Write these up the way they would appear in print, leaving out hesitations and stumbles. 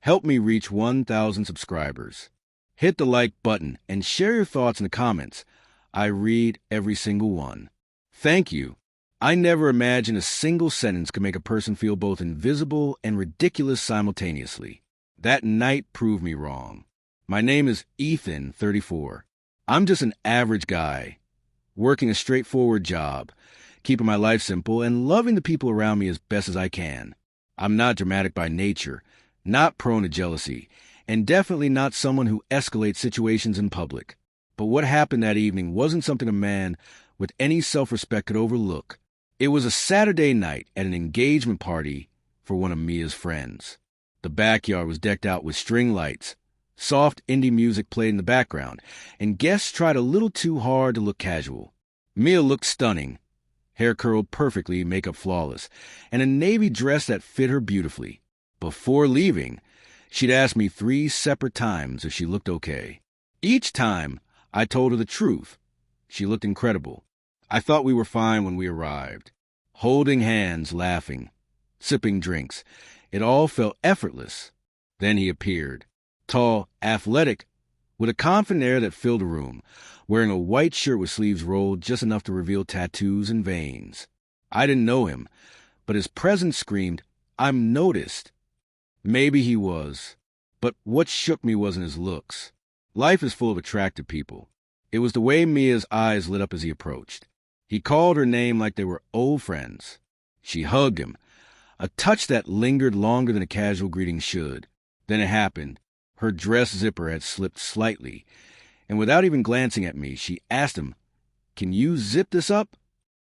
Help me reach 1,000 subscribers. Hit the like button and share your thoughts in the comments. I read every single one. Thank you. I never imagined a single sentence could make a person feel both invisible and ridiculous simultaneously. That night proved me wrong. My name is Ethan, 34. I'm just an average guy, working a straightforward job, keeping my life simple, and loving the people around me as best as I can. I'm not dramatic by nature, not prone to jealousy, and definitely not someone who escalates situations in public. But what happened that evening wasn't something a man with any self-respect could overlook. It was a Saturday night at an engagement party for one of Mia's friends. The backyard was decked out with string lights. Soft indie music played in the background, and guests tried a little too hard to look casual. Mia looked stunning, hair curled perfectly, makeup flawless, and a navy dress that fit her beautifully. Before leaving, she'd asked me 3 separate times if she looked okay. Each time, I told her the truth. She looked incredible. I thought we were fine when we arrived. Holding hands, laughing, sipping drinks. It all felt effortless. Then he appeared. Tall, athletic, with a confident air that filled the room, wearing a white shirt with sleeves rolled just enough to reveal tattoos and veins. I didn't know him, but his presence screamed, "I'm noticed." Maybe he was, but what shook me wasn't his looks. Life is full of attractive people. It was the way Mia's eyes lit up as he approached. He called her name like they were old friends. She hugged him, a touch that lingered longer than a casual greeting should. Then it happened. Her dress zipper had slipped slightly, and without even glancing at me, she asked him, "Can you zip this up?"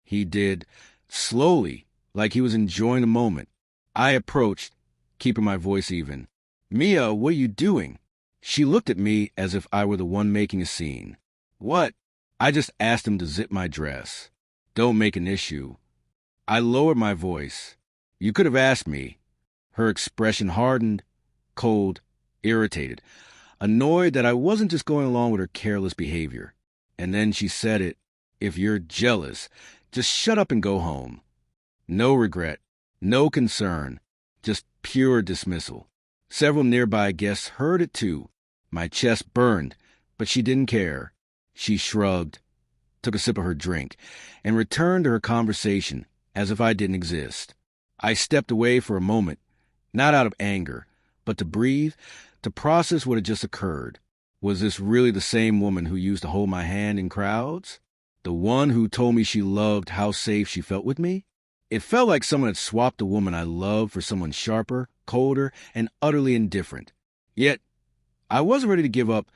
He did, slowly, like he was enjoying the moment. I approached, keeping my voice even. "Mia, what are you doing?" She looked at me as if I were the one making a scene. "What?" I just asked him to zip my dress. "Don't make an issue." I lowered my voice. "You could have asked me." Her expression hardened, cold, irritated, annoyed that I wasn't just going along with her careless behavior. And then she said it, "If you're jealous, just shut up and go home." No regret, no concern, just pure dismissal. Several nearby guests heard it too. My chest burned, but she didn't care. She shrugged, took a sip of her drink, and returned to her conversation as if I didn't exist. I stepped away for a moment, not out of anger, but to breathe, to process what had just occurred. Was this really the same woman who used to hold my hand in crowds? The one who told me she loved how safe she felt with me? It felt like someone had swapped the woman I loved for someone sharper, colder, and utterly indifferent. Yet, I wasn't ready to give up,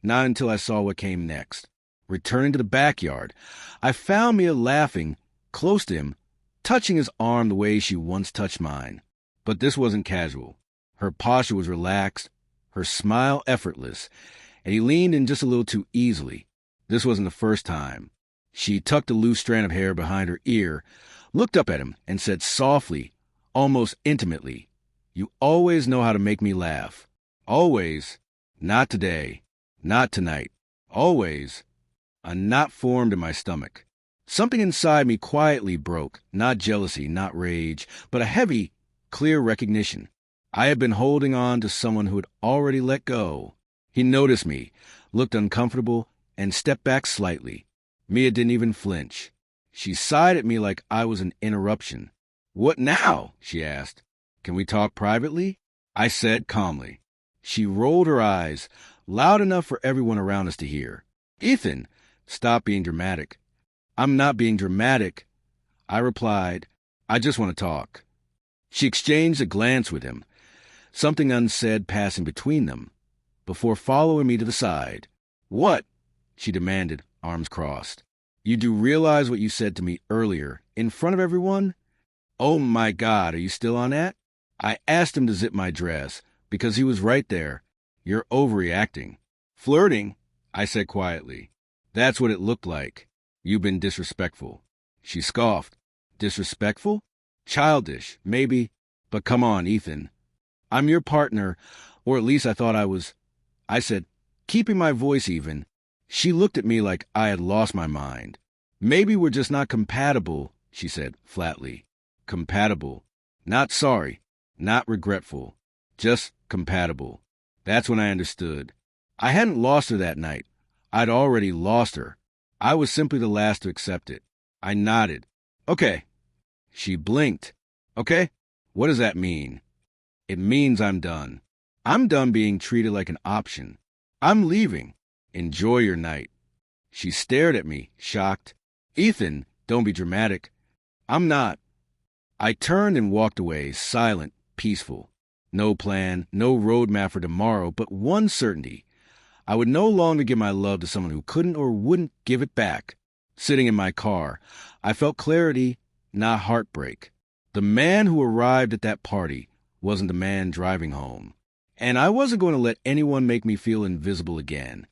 not until I saw what came next. Returning to the backyard, I found Mia laughing, close to him, touching his arm the way she once touched mine. But this wasn't casual. Her posture was relaxed, her smile effortless, and he leaned in just a little too easily. This wasn't the first time. She tucked a loose strand of hair behind her ear, looked up at him, and said softly, almost intimately, "You always know how to make me laugh. Always. Not today. Not tonight. Always." A knot formed in my stomach. Something inside me quietly broke, not jealousy, not rage, but a heavy, clear recognition. I had been holding on to someone who had already let go. He noticed me, looked uncomfortable, and stepped back slightly. Mia didn't even flinch. She sighed at me like I was an interruption. "What now?" she asked. "Can we talk privately?" I said calmly. She rolled her eyes, loud enough for everyone around us to hear. "Ethan, stop being dramatic." "I'm not being dramatic," I replied. "I just want to talk." She exchanged a glance with him, something unsaid passing between them, before following me to the side. "What?" she demanded, arms crossed. "You do realize what you said to me earlier, in front of everyone?" "Oh my God, are you still on that?" I asked him to zip my dress, because he was right there. "You're overreacting." "Flirting," I said quietly. "That's what it looked like. You've been disrespectful." She scoffed. "Disrespectful? Childish, maybe. But come on, Ethan. I'm your partner, or at least I thought I was." I said, keeping my voice even. She looked at me like I had lost my mind. "Maybe we're just not compatible," she said flatly. Compatible. Not sorry. Not regretful. Just compatible. That's when I understood. I hadn't lost her that night. I'd already lost her. I was simply the last to accept it. I nodded. Okay. She blinked. Okay? What does that mean? It means I'm done. I'm done being treated like an option. I'm leaving. Enjoy your night. She stared at me, shocked. Ethan, don't be dramatic. I'm not. I turned and walked away, silent, peaceful. No plan, no roadmap for tomorrow, but one certainty. I would no longer give my love to someone who couldn't or wouldn't give it back. Sitting in my car, I felt clarity, not heartbreak. The man who arrived at that party wasn't the man driving home. And I wasn't going to let anyone make me feel invisible again.